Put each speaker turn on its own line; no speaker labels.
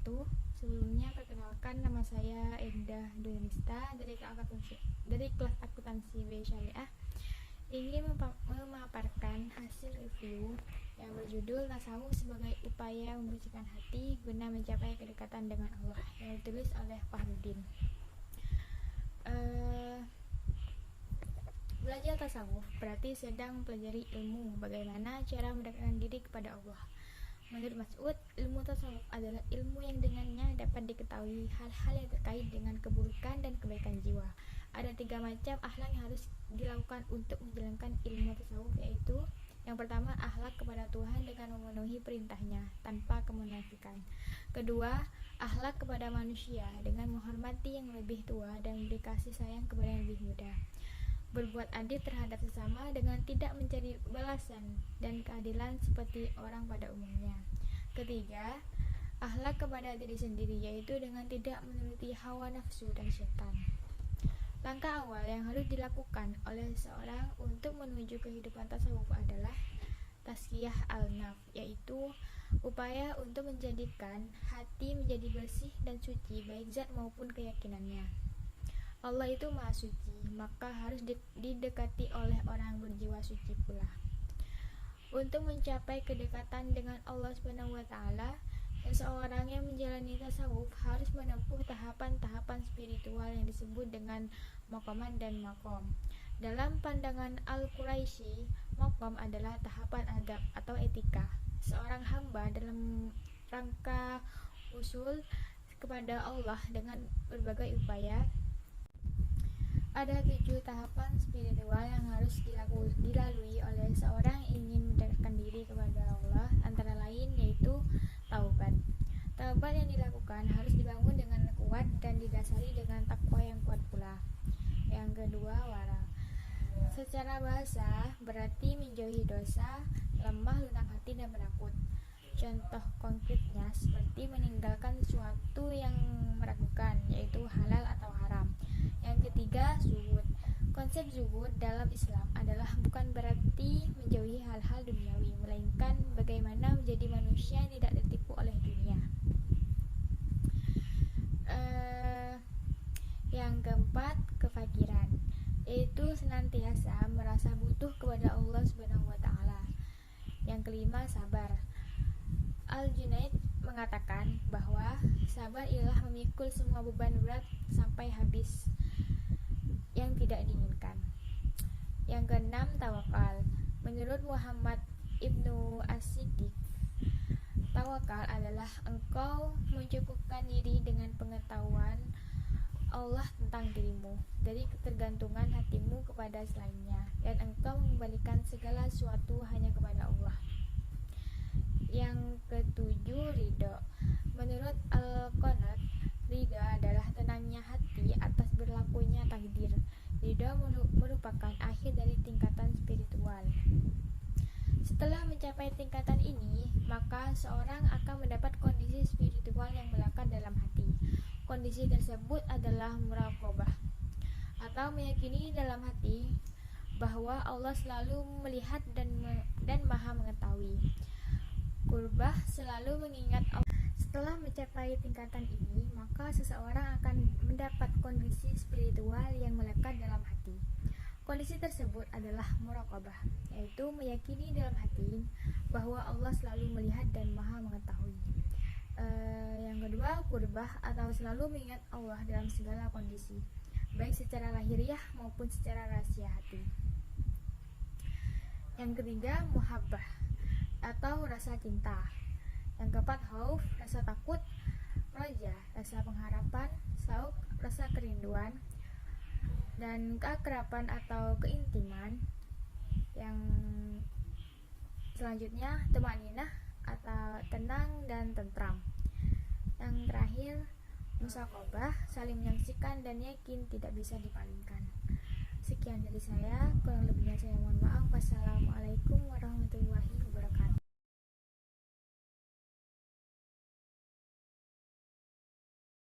wabarakatuh. Sebelumnya perkenalkan, nama saya Endah Dwi-Nista dari kelas akuntansi B Syariah. Ingin memaparkan hasil review yang berjudul Tasawuf sebagai upaya membersihkan hati guna mencapai kedekatan dengan Allah, yang ditulis oleh Fahrudin. Belajar tasawuf berarti sedang mempelajari ilmu bagaimana cara mendekatkan diri kepada Allah. Menurut Mas'ud, ilmu tasawuf adalah ilmu yang dengannya dapat diketahui hal-hal yang terkait dengan keburukan dan kebaikan jiwa. Ada 3 macam akhlak yang harus dilakukan untuk menjalankan ilmu tasawuf, yaitu yang pertama, akhlak kepada Tuhan dengan memenuhi perintahnya tanpa kemunafikan. Kedua, akhlak kepada manusia dengan menghormati yang lebih tua dan memberi kasih sayang kepada yang lebih muda. Berbuat adil terhadap sesama dengan tidak mencari balasan dan keadilan seperti orang pada umumnya. Ketiga, akhlak kepada diri sendiri, yaitu dengan tidak menuruti hawa nafsu dan syaitan. Langkah awal yang harus dilakukan oleh seorang untuk menuju kehidupan tasawuf adalah tazkiyah al-nafs, yaitu upaya untuk menjadikan hati menjadi bersih dan suci baik zat maupun keyakinannya. Allah itu maha suci, maka harus didekati oleh orang berjiwa suci pula. Untuk mencapai kedekatan dengan Allah SWT, seseorang yang menjalani tasawuf harus menempuh tahapan-tahapan spiritual yang disebut dengan maqaman dan maqam. Dalam pandangan Al-Quraisy, maqam adalah tahapan adab atau etika seorang hamba dalam rangka usul kepada Allah dengan berbagai upaya. Ada 7 tahapan spiritual yang harus dilalui oleh seorang yang ingin mendekatkan diri kepada Allah, antara lain yaitu taubat. Taubat yang dilakukan harus dibangun dengan kuat dan didasari dengan takwa yang kuat pula. Yang kedua, wara. Secara bahasa berarti menjauhi dosa, lemah lunak hati dan penakut. Contoh konkretnya seperti meninggalkan sesuatu yang meragukan, yaitu halal atau haram. Yang ketiga, zuhud. Konsep zuhud dalam Islam adalah bukan berarti menjauhi hal-hal duniawi, melainkan bagaimana menjadi manusia yang tidak tertipu oleh dunia. Yang keempat, kefakiran, yaitu senantiasa merasa butuh kepada Allah SWT. Yang kelima, sabar. Al-Junaid mengatakan bahwa sabar ialah memikul semua beban berat sampai habis yang tidak diinginkan. Yang keenam, tawakal. Menurut Muhammad Ibnu As-Siddiq, tawakal adalah engkau mencukupkan diri dengan pengetahuan Allah tentang dirimu dari ketergantungan hatimu kepada selainnya, dan engkau mengembalikan segala sesuatu hanya kepada Allah. Yang ketujuh, ridho. Menurut Al-Qanat, ridho adalah tenangnya hati atas berlakunya takdir. Ridho merupakan akhir dari tingkatan spiritual. Setelah mencapai tingkatan ini, maka seorang akan mendapat kondisi spiritual yang melekat dalam hati. Kondisi tersebut adalah muraqabah, atau meyakini dalam hati bahwa Allah selalu melihat dan maha mengetahui. Qurbah, selalu mengingat Allah. Setelah mencapai tingkatan ini, maka seseorang akan mendapat kondisi spiritual yang melekat dalam hati. Kondisi tersebut adalah muraqabah, yaitu meyakini dalam hati bahwa Allah selalu melihat dan maha mengetahui. Yang kedua, qurbah, atau selalu mengingat Allah dalam segala kondisi, baik secara lahiriah maupun secara rahasia hati. Yang ketiga, muhabbah, atau rasa cinta. Yang keempat, khauf, rasa takut. Raja, rasa pengharapan. Sauk, rasa kerinduan. Dan keakraban atau keintiman. Yang selanjutnya, tumaninah, atau tenang dan tentram. Yang terakhir, musaqabah, saling menyaksikan dan yakin tidak bisa dipalingkan. Sekian dari saya, kurang lebihnya saya mohon maaf. Wassalamualaikum warahmatullahi wabarakatuh.